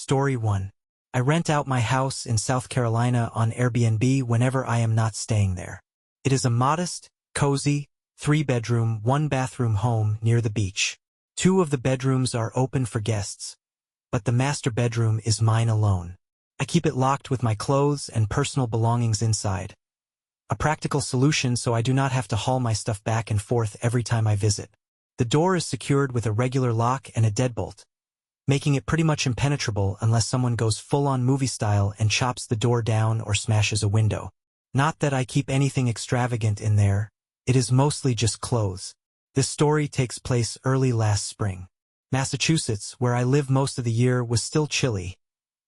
Story 1. I rent out my house in South Carolina on Airbnb whenever I am not staying there. It is a modest, cozy, 3-bedroom, 1-bathroom home near the beach. 2 of the bedrooms are open for guests, but the master bedroom is mine alone. I keep it locked with my clothes and personal belongings inside. A practical solution so I do not have to haul my stuff back and forth every time I visit. The door is secured with a regular lock and a deadbolt, making it pretty much impenetrable unless someone goes full-on movie style and chops the door down or smashes a window. Not that I keep anything extravagant in there, it is mostly just clothes. This story takes place early last spring. Massachusetts, where I live most of the year, was still chilly,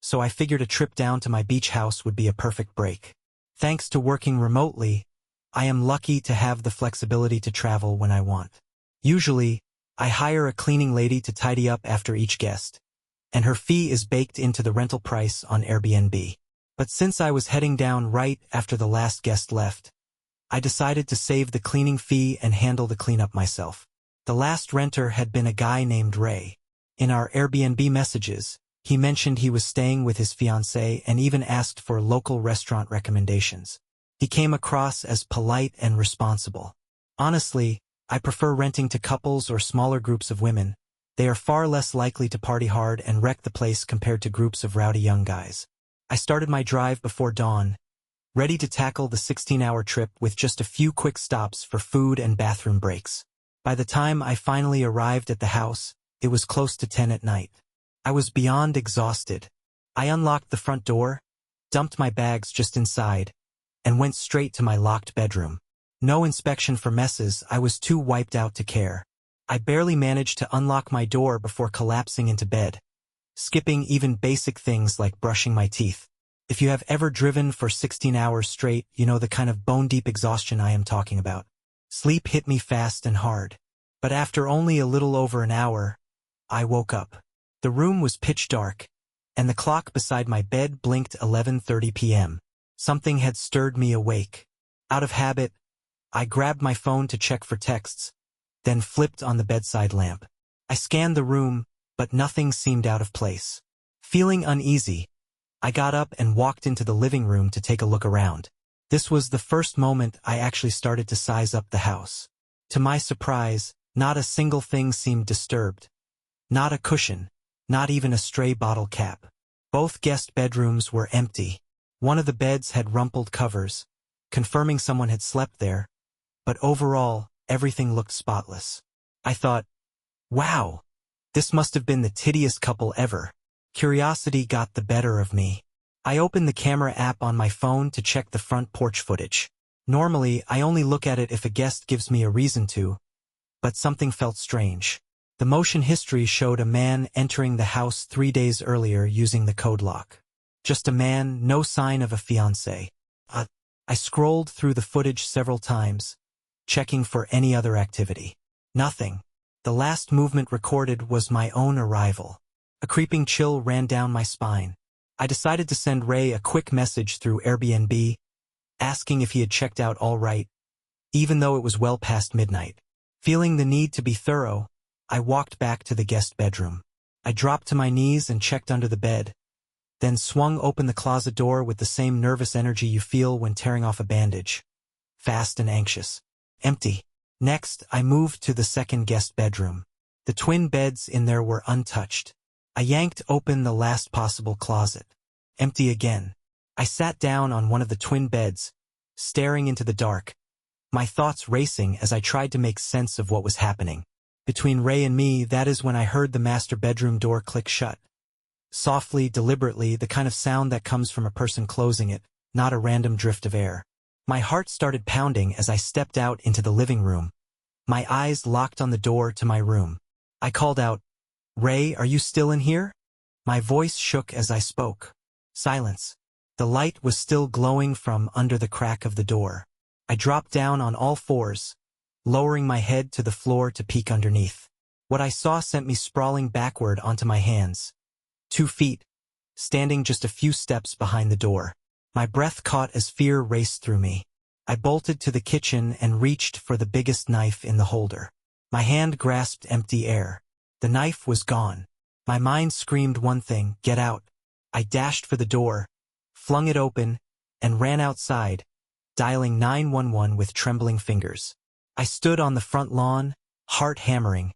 so I figured a trip down to my beach house would be a perfect break. Thanks to working remotely, I am lucky to have the flexibility to travel when I want. Usually, I hire a cleaning lady to tidy up after each guest, and her fee is baked into the rental price on Airbnb. But since I was heading down right after the last guest left, I decided to save the cleaning fee and handle the cleanup myself. The last renter had been a guy named Ray. In our Airbnb messages, he mentioned he was staying with his fiancée and even asked for local restaurant recommendations. He came across as polite and responsible. Honestly, I prefer renting to couples or smaller groups of women. They are far less likely to party hard and wreck the place compared to groups of rowdy young guys. I started my drive before dawn, ready to tackle the 16-hour trip with just a few quick stops for food and bathroom breaks. By the time I finally arrived at the house, it was close to 10 at night. I was beyond exhausted. I unlocked the front door, dumped my bags just inside, and went straight to my locked bedroom. No inspection for messes, I was too wiped out to care. I barely managed to unlock my door before collapsing into bed, skipping even basic things like brushing my teeth. If you have ever driven for 16 hours straight, you know the kind of bone-deep exhaustion I am talking about. Sleep hit me fast and hard. But after only a little over an hour, I woke up. The room was pitch dark, and the clock beside my bed blinked 11:30 p.m. Something had stirred me awake. Out of habit, I grabbed my phone to check for texts, then flipped on the bedside lamp. I scanned the room, but nothing seemed out of place. Feeling uneasy, I got up and walked into the living room to take a look around. This was the first moment I actually started to size up the house. To my surprise, not a single thing seemed disturbed. Not a cushion, not even a stray bottle cap. Both guest bedrooms were empty. One of the beds had rumpled covers, confirming someone had slept there, but overall, everything looked spotless. I thought, wow, this must have been the tittiest couple ever. Curiosity got the better of me. I opened the camera app on my phone to check the front porch footage. Normally, I only look at it if a guest gives me a reason to, but something felt strange. The motion history showed a man entering the house 3 days earlier using the code lock. Just a man, no sign of a fiancé. I scrolled through the footage several times, checking for any other activity. Nothing. The last movement recorded was my own arrival. A creeping chill ran down my spine. I decided to send Ray a quick message through Airbnb, asking if he had checked out all right, even though it was well past midnight. Feeling the need to be thorough, I walked back to the guest bedroom. I dropped to my knees and checked under the bed, then swung open the closet door with the same nervous energy you feel when tearing off a bandage. Fast and anxious. Empty. Next, I moved to the second guest bedroom. The twin beds in there were untouched. I yanked open the last possible closet. Empty again. I sat down on one of the twin beds, staring into the dark, my thoughts racing as I tried to make sense of what was happening. Between Ray and me, that is when I heard the master bedroom door click shut. Softly, deliberately, the kind of sound that comes from a person closing it, not a random drift of air. My heart started pounding as I stepped out into the living room. My eyes locked on the door to my room. I called out, "Ray, are you still in here?" My voice shook as I spoke. Silence. The light was still glowing from under the crack of the door. I dropped down on all fours, lowering my head to the floor to peek underneath. What I saw sent me sprawling backward onto my hands. 2 feet, standing just a few steps behind the door. My breath caught as fear raced through me. I bolted to the kitchen and reached for the biggest knife in the holder. My hand grasped empty air. The knife was gone. My mind screamed one thing: get out. I dashed for the door, flung it open, and ran outside, dialing 911 with trembling fingers. I stood on the front lawn, heart hammering,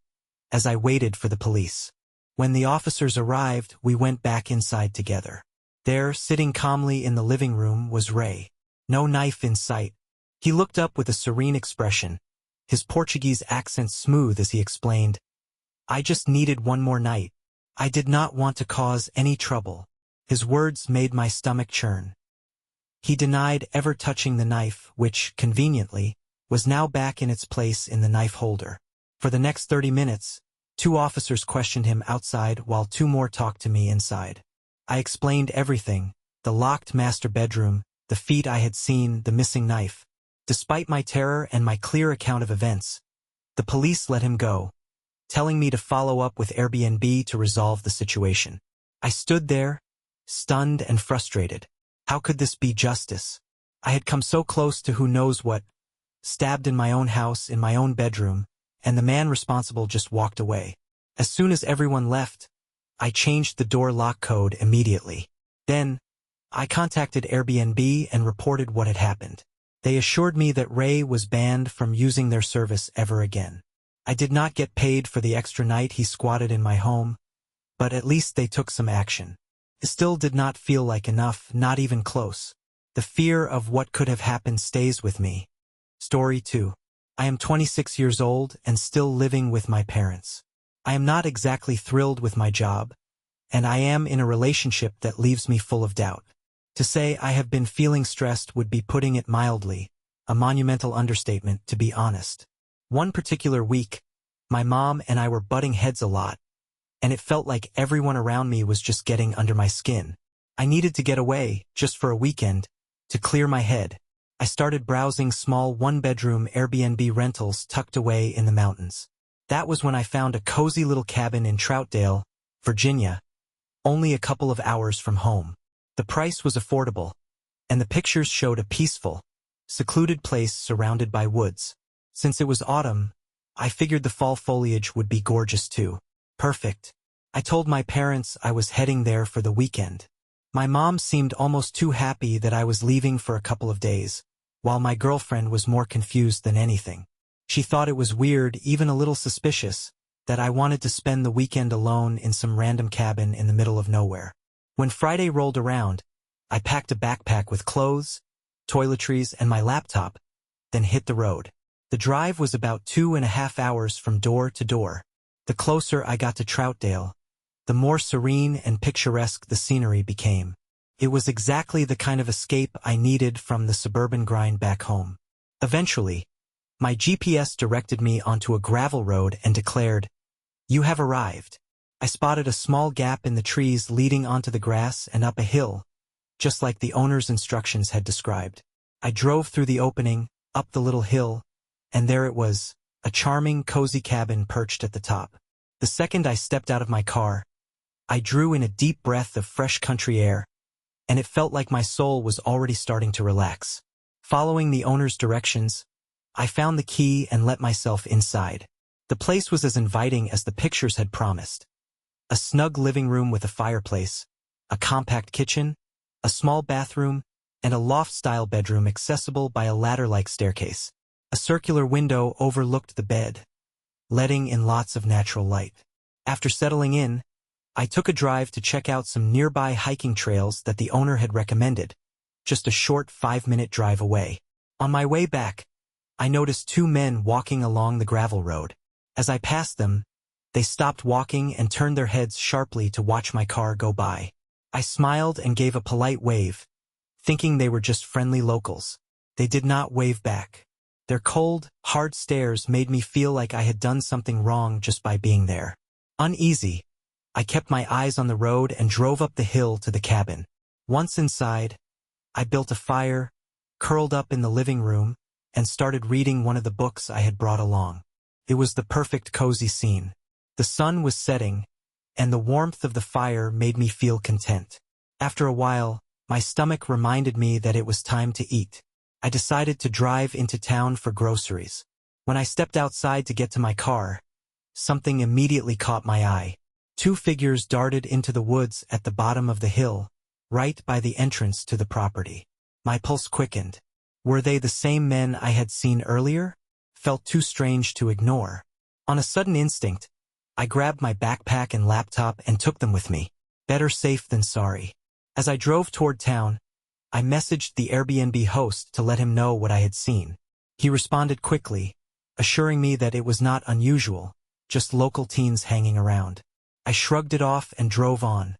as I waited for the police. When the officers arrived, we went back inside together. There, sitting calmly in the living room, was Ray. No knife in sight. He looked up with a serene expression, his Portuguese accent smooth as he explained, "I just needed one more night. I did not want to cause any trouble." His words made my stomach churn. He denied ever touching the knife, which, conveniently, was now back in its place in the knife holder. For the next 30 minutes, 2 officers questioned him outside while 2 more talked to me inside. I explained everything: the locked master bedroom, the feet I had seen, the missing knife. Despite my terror and my clear account of events, the police let him go, telling me to follow up with Airbnb to resolve the situation. I stood there, stunned and frustrated. How could this be justice? I had come so close to who knows what, stabbed in my own house, in my own bedroom, and the man responsible just walked away. As soon as everyone left, I changed the door lock code immediately. Then, I contacted Airbnb and reported what had happened. They assured me that Ray was banned from using their service ever again. I did not get paid for the extra night he squatted in my home, but at least they took some action. It still did not feel like enough, not even close. The fear of what could have happened stays with me. Story 2. I am 26 years old and still living with my parents. I am not exactly thrilled with my job, and I am in a relationship that leaves me full of doubt. To say I have been feeling stressed would be putting it mildly, a monumental understatement, to be honest. One particular week, my mom and I were butting heads a lot, and it felt like everyone around me was just getting under my skin. I needed to get away, just for a weekend, to clear my head. I started browsing small 1-bedroom Airbnb rentals tucked away in the mountains. That was when I found a cozy little cabin in Troutdale, Virginia, only a couple of hours from home. The price was affordable, and the pictures showed a peaceful, secluded place surrounded by woods. Since it was autumn, I figured the fall foliage would be gorgeous too. Perfect. I told my parents I was heading there for the weekend. My mom seemed almost too happy that I was leaving for a couple of days, while my girlfriend was more confused than anything. She thought it was weird, even a little suspicious, that I wanted to spend the weekend alone in some random cabin in the middle of nowhere. When Friday rolled around, I packed a backpack with clothes, toiletries, and my laptop, then hit the road. The drive was about 2.5 hours from door to door. The closer I got to Troutdale, the more serene and picturesque the scenery became. It was exactly the kind of escape I needed from the suburban grind back home. Eventually, my GPS directed me onto a gravel road and declared, "You have arrived." I spotted a small gap in the trees leading onto the grass and up a hill, just like the owner's instructions had described. I drove through the opening, up the little hill, and there it was, a charming, cozy cabin perched at the top. The second I stepped out of my car, I drew in a deep breath of fresh country air, and it felt like my soul was already starting to relax. Following the owner's directions, I found the key and let myself inside. The place was as inviting as the pictures had promised. A snug living room with a fireplace, a compact kitchen, a small bathroom, and a loft-style bedroom accessible by a ladder-like staircase. A circular window overlooked the bed, letting in lots of natural light. After settling in, I took a drive to check out some nearby hiking trails that the owner had recommended, just a short 5-minute drive away. On my way back, I noticed 2 men walking along the gravel road. As I passed them, they stopped walking and turned their heads sharply to watch my car go by. I smiled and gave a polite wave, thinking they were just friendly locals. They did not wave back. Their cold, hard stares made me feel like I had done something wrong just by being there. Uneasy, I kept my eyes on the road and drove up the hill to the cabin. Once inside, I built a fire, curled up in the living room, and started reading one of the books I had brought along. It was the perfect cozy scene. The sun was setting, and the warmth of the fire made me feel content. After a while, my stomach reminded me that it was time to eat. I decided to drive into town for groceries. When I stepped outside to get to my car, something immediately caught my eye. Two figures darted into the woods at the bottom of the hill, right by the entrance to the property. My pulse quickened. Were they the same men I had seen earlier? Felt too strange to ignore. On a sudden instinct, I grabbed my backpack and laptop and took them with me. Better safe than sorry. As I drove toward town, I messaged the Airbnb host to let him know what I had seen. He responded quickly, assuring me that it was not unusual, just local teens hanging around. I shrugged it off and drove on,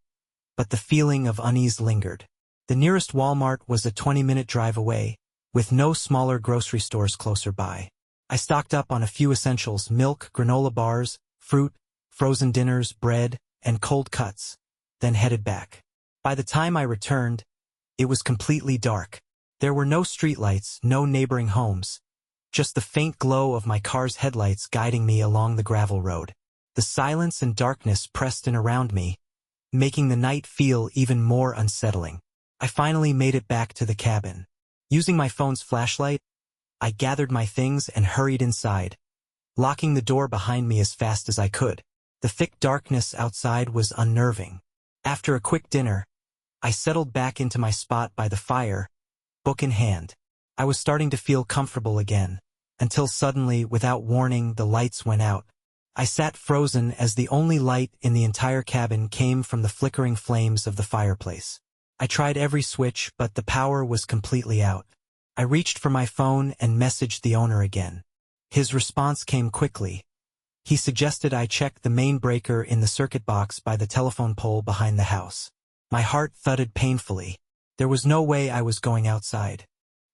but the feeling of unease lingered. The nearest Walmart was a 20-minute drive away, with no smaller grocery stores closer by. I stocked up on a few essentials: milk, granola bars, fruit, frozen dinners, bread, and cold cuts, then headed back. By the time I returned, it was completely dark. There were no streetlights, no neighboring homes, just the faint glow of my car's headlights guiding me along the gravel road. The silence and darkness pressed in around me, making the night feel even more unsettling. I finally made it back to the cabin. Using my phone's flashlight, I gathered my things and hurried inside, locking the door behind me as fast as I could. The thick darkness outside was unnerving. After a quick dinner, I settled back into my spot by the fire, book in hand. I was starting to feel comfortable again, until suddenly, without warning, the lights went out. I sat frozen as the only light in the entire cabin came from the flickering flames of the fireplace. I tried every switch, but the power was completely out. I reached for my phone and messaged the owner again. His response came quickly. He suggested I check the main breaker in the circuit box by the telephone pole behind the house. My heart thudded painfully. There was no way I was going outside.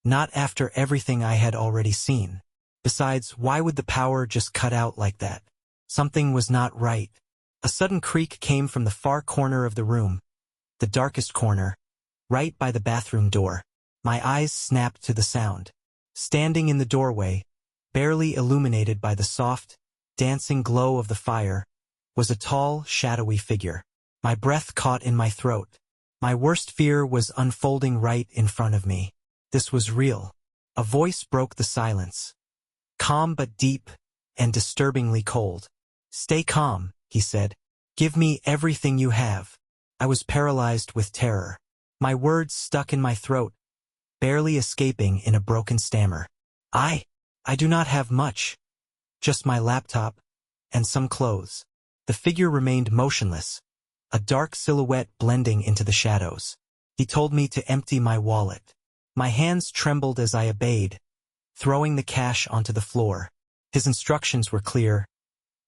Not after everything I had already seen. Besides, why would the power just cut out like that? Something was not right. A sudden creak came from the far corner of the room, the darkest corner, right by the bathroom door. My eyes snapped to the sound. Standing in the doorway, barely illuminated by the soft, dancing glow of the fire, was a tall, shadowy figure. My breath caught in my throat. My worst fear was unfolding right in front of me. This was real. A voice broke the silence. Calm but deep, and disturbingly cold. "Stay calm," he said. "Give me everything you have." I was paralyzed with terror. My words stuck in my throat, barely escaping in a broken stammer. I do not have much. Just my laptop, and some clothes." The figure remained motionless, a dark silhouette blending into the shadows. He told me to empty my wallet. My hands trembled as I obeyed, throwing the cash onto the floor. His instructions were clear.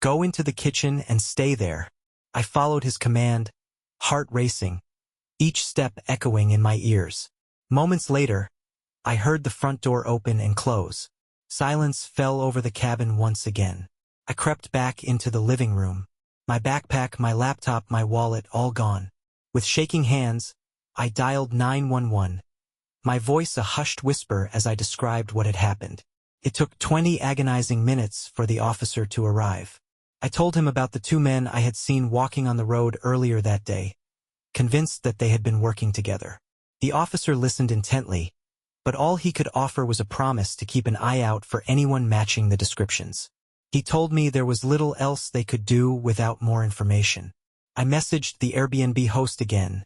Go into the kitchen and stay there. I followed his command, heart racing, each step echoing in my ears. Moments later, I heard the front door open and close. Silence fell over the cabin once again. I crept back into the living room. My backpack, my laptop, my wallet, all gone. With shaking hands, I dialed 911. My voice a hushed whisper as I described what had happened. It took 20 agonizing minutes for the officer to arrive. I told him about the two men I had seen walking on the road earlier that day, convinced that they had been working together. The officer listened intently, but all he could offer was a promise to keep an eye out for anyone matching the descriptions. He told me there was little else they could do without more information. I messaged the Airbnb host again,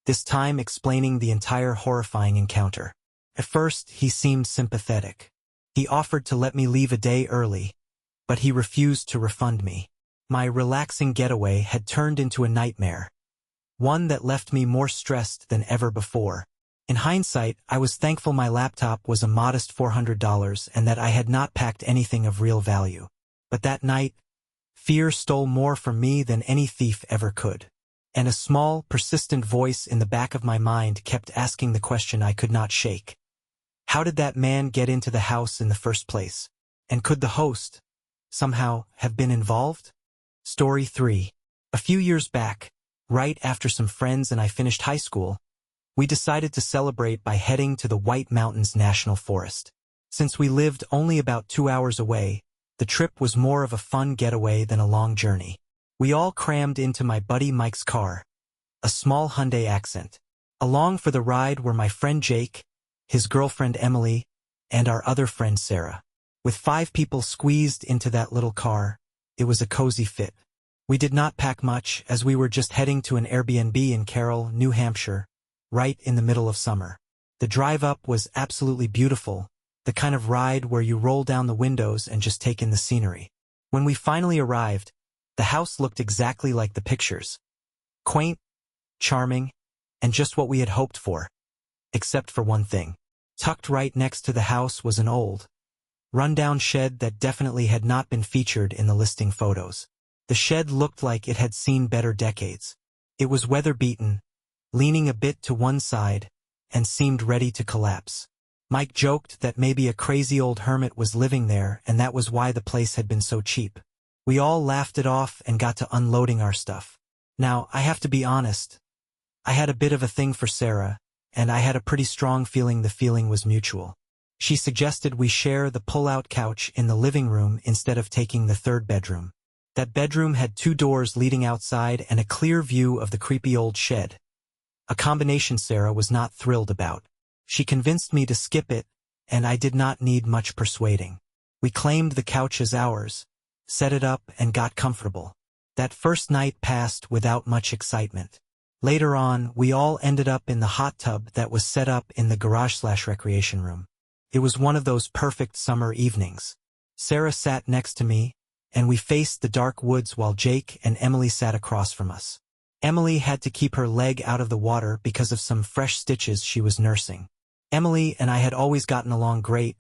this time explaining the entire horrifying encounter. At first, he seemed sympathetic. He offered to let me leave a day early, but he refused to refund me. My relaxing getaway had turned into a nightmare, one that left me more stressed than ever before. In hindsight, I was thankful my laptop was a modest $400 and that I had not packed anything of real value. But that night, fear stole more from me than any thief ever could. And a small, persistent voice in the back of my mind kept asking the question I could not shake. How did that man get into the house in the first place? And could the host, somehow, have been involved? Story 3. A few years back, right after some friends and I finished high school, we decided to celebrate by heading to the White Mountains National Forest. Since we lived only about 2 hours away, the trip was more of a fun getaway than a long journey. We all crammed into my buddy Mike's car, a small Hyundai Accent. Along for the ride were my friend Jake, his girlfriend Emily, and our other friend Sarah. With 5 people squeezed into that little car, it was a cozy fit. We did not pack much, as we were just heading to an Airbnb in Carroll, New Hampshire, right in the middle of summer. The drive up was absolutely beautiful, the kind of ride where you roll down the windows and just take in the scenery. When we finally arrived, the house looked exactly like the pictures. Quaint, charming, and just what we had hoped for. Except for one thing. Tucked right next to the house was an old, run-down shed that definitely had not been featured in the listing photos. The shed looked like it had seen better decades. It was weather-beaten, leaning a bit to one side, and seemed ready to collapse. Mike joked that maybe a crazy old hermit was living there and that was why the place had been so cheap. We all laughed it off and got to unloading our stuff. Now, I have to be honest. I had a bit of a thing for Sarah, and I had a pretty strong feeling the feeling was mutual. She suggested we share the pull-out couch in the living room instead of taking the third bedroom. That bedroom had 2 doors leading outside and a clear view of the creepy old shed. A combination Sarah was not thrilled about. She convinced me to skip it, and I did not need much persuading. We claimed the couch as ours, set it up, and got comfortable. That first night passed without much excitement. Later on, we all ended up in the hot tub that was set up in the garage/recreation room. It was one of those perfect summer evenings. Sarah sat next to me, and we faced the dark woods while Jake and Emily sat across from us. Emily had to keep her leg out of the water because of some fresh stitches she was nursing. Emily and I had always gotten along great,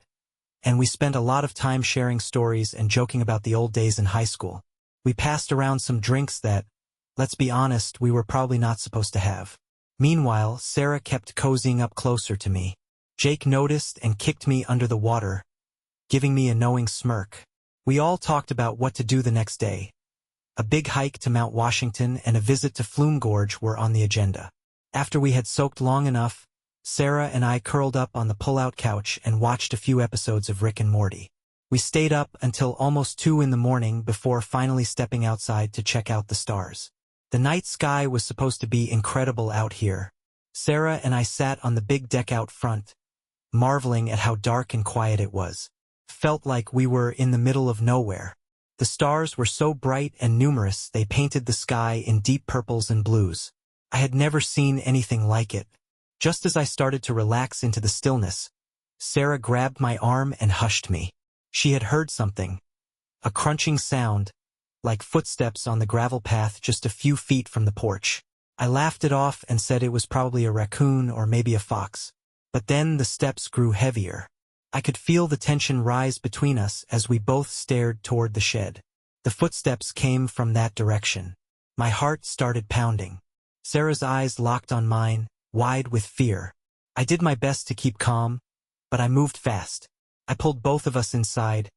and we spent a lot of time sharing stories and joking about the old days in high school. We passed around some drinks that, let's be honest, we were probably not supposed to have. Meanwhile, Sarah kept cozying up closer to me. Jake noticed and kicked me under the water, giving me a knowing smirk. We all talked about what to do the next day. A big hike to Mount Washington and a visit to Flume Gorge were on the agenda. After we had soaked long enough, Sarah and I curled up on the pull-out couch and watched a few episodes of Rick and Morty. We stayed up until almost 2 in the morning before finally stepping outside to check out the stars. The night sky was supposed to be incredible out here. Sarah and I sat on the big deck out front, marveling at how dark and quiet it was. Felt like we were in the middle of nowhere. The stars were so bright and numerous they painted the sky in deep purples and blues. I had never seen anything like it. Just as I started to relax into the stillness, Sarah grabbed my arm and hushed me. She had heard something. A crunching sound, like footsteps on the gravel path just a few feet from the porch. I laughed it off and said it was probably a raccoon or maybe a fox. But then the steps grew heavier. I could feel the tension rise between us as we both stared toward the shed. The footsteps came from that direction. My heart started pounding. Sarah's eyes locked on mine, wide with fear. I did my best to keep calm, but I moved fast. I pulled both of us inside,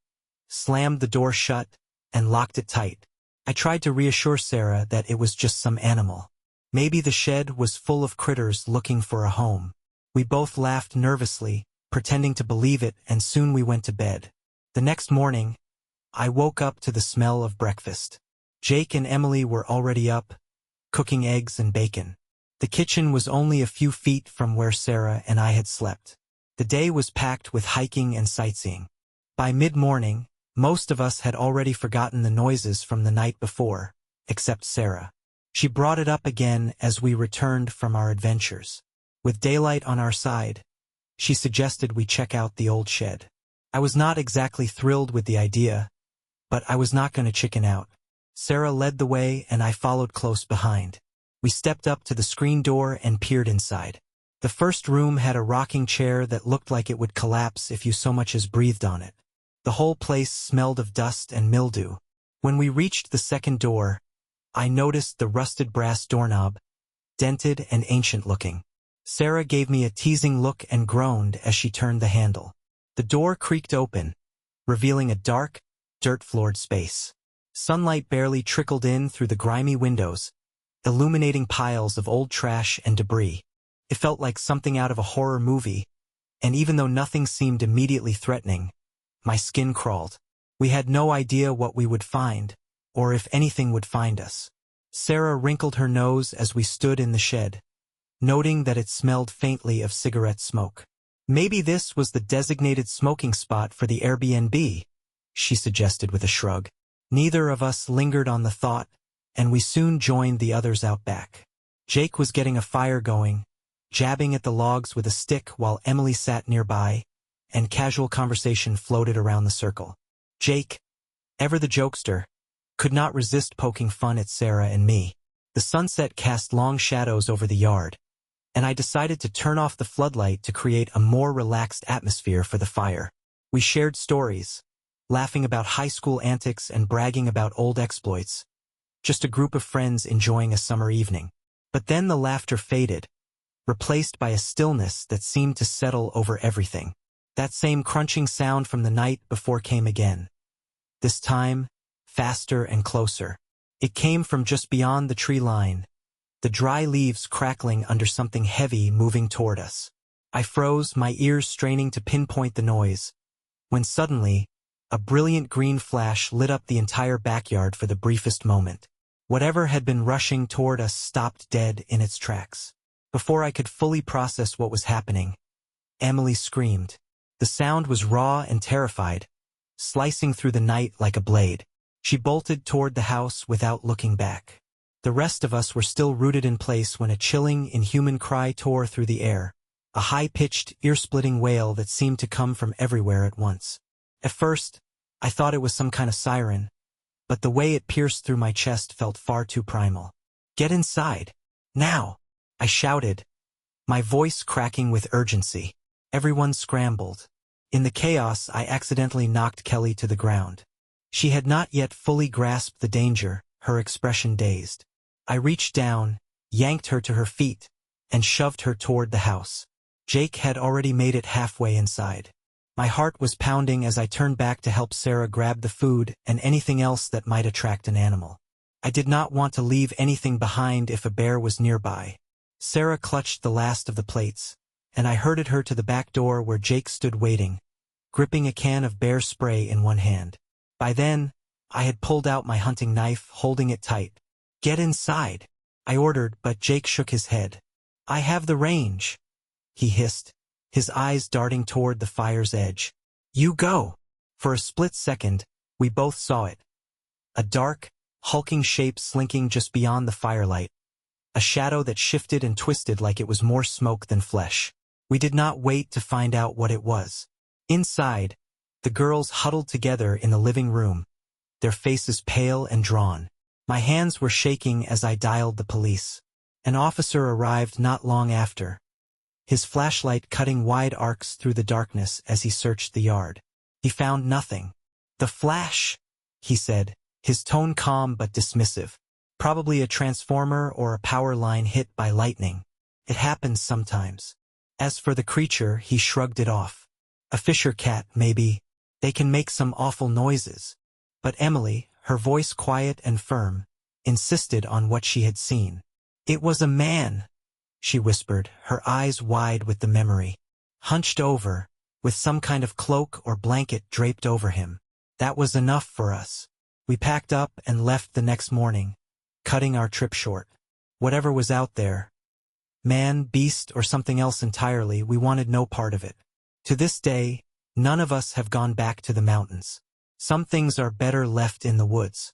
slammed the door shut, and locked it tight. I tried to reassure Sarah that it was just some animal. Maybe the shed was full of critters looking for a home. We both laughed nervously, pretending to believe it, and soon we went to bed. The next morning, I woke up to the smell of breakfast. Jake and Emily were already up, cooking eggs and bacon. The kitchen was only a few feet from where Sarah and I had slept. The day was packed with hiking and sightseeing. By mid-morning, most of us had already forgotten the noises from the night before, except Sarah. She brought it up again as we returned from our adventures. With daylight on our side, she suggested we check out the old shed. I was not exactly thrilled with the idea, but I was not going to chicken out. Sarah led the way and I followed close behind. We stepped up to the screen door and peered inside. The first room had a rocking chair that looked like it would collapse if you so much as breathed on it. The whole place smelled of dust and mildew. When we reached the second door, I noticed the rusted brass doorknob, dented and ancient-looking. Sarah gave me a teasing look and groaned as she turned the handle. The door creaked open, revealing a dark, dirt-floored space. Sunlight barely trickled in through the grimy windows, illuminating piles of old trash and debris. It felt like something out of a horror movie, and even though nothing seemed immediately threatening, my skin crawled. We had no idea what we would find, or if anything would find us. Sarah wrinkled her nose as we stood in the shed, noting that it smelled faintly of cigarette smoke. Maybe this was the designated smoking spot for the Airbnb, she suggested with a shrug. Neither of us lingered on the thought, and we soon joined the others out back. Jake was getting a fire going, jabbing at the logs with a stick while Emily sat nearby, and casual conversation floated around the circle. Jake, ever the jokester, could not resist poking fun at Sarah and me. The sunset cast long shadows over the yard, and I decided to turn off the floodlight to create a more relaxed atmosphere for the fire. We shared stories, laughing about high school antics and bragging about old exploits. Just a group of friends enjoying a summer evening. But then the laughter faded, replaced by a stillness that seemed to settle over everything. That same crunching sound from the night before came again. This time, faster and closer. It came from just beyond the tree line, the dry leaves crackling under something heavy moving toward us. I froze, my ears straining to pinpoint the noise, when suddenly, a brilliant green flash lit up the entire backyard for the briefest moment. Whatever had been rushing toward us stopped dead in its tracks. Before I could fully process what was happening, Emily screamed. The sound was raw and terrified, slicing through the night like a blade. She bolted toward the house without looking back. The rest of us were still rooted in place when a chilling, inhuman cry tore through the air, a high-pitched, ear-splitting wail that seemed to come from everywhere at once. At first, I thought it was some kind of siren, but the way it pierced through my chest felt far too primal. "Get inside! Now!" I shouted, my voice cracking with urgency. Everyone scrambled. In the chaos, I accidentally knocked Kelly to the ground. She had not yet fully grasped the danger, her expression dazed. I reached down, yanked her to her feet, and shoved her toward the house. Jake had already made it halfway inside. My heart was pounding as I turned back to help Sarah grab the food and anything else that might attract an animal. I did not want to leave anything behind if a bear was nearby. Sarah clutched the last of the plates, and I herded her to the back door where Jake stood waiting, gripping a can of bear spray in one hand. By then, I had pulled out my hunting knife, holding it tight. "Get inside," I ordered, but Jake shook his head. "I have the range," he hissed, his eyes darting toward the fire's edge. "You go." For a split second, we both saw it. A dark, hulking shape slinking just beyond the firelight. A shadow that shifted and twisted like it was more smoke than flesh. We did not wait to find out what it was. Inside, the girls huddled together in the living room, their faces pale and drawn. My hands were shaking as I dialed the police. An officer arrived not long after, his flashlight cutting wide arcs through the darkness as he searched the yard. He found nothing. "The flash," he said, his tone calm but dismissive. "Probably a transformer or a power line hit by lightning. It happens sometimes." As for the creature, he shrugged it off. "A fisher cat, maybe. They can make some awful noises." But Emily, her voice quiet and firm, insisted on what she had seen. "It was a man," she whispered, her eyes wide with the memory. "Hunched over, with some kind of cloak or blanket draped over him. That was enough for us. We packed up and left the next morning, cutting our trip short. Whatever was out there, man, beast, or something else entirely, we wanted no part of it. To this day, none of us have gone back to the mountains. Some things are better left in the woods.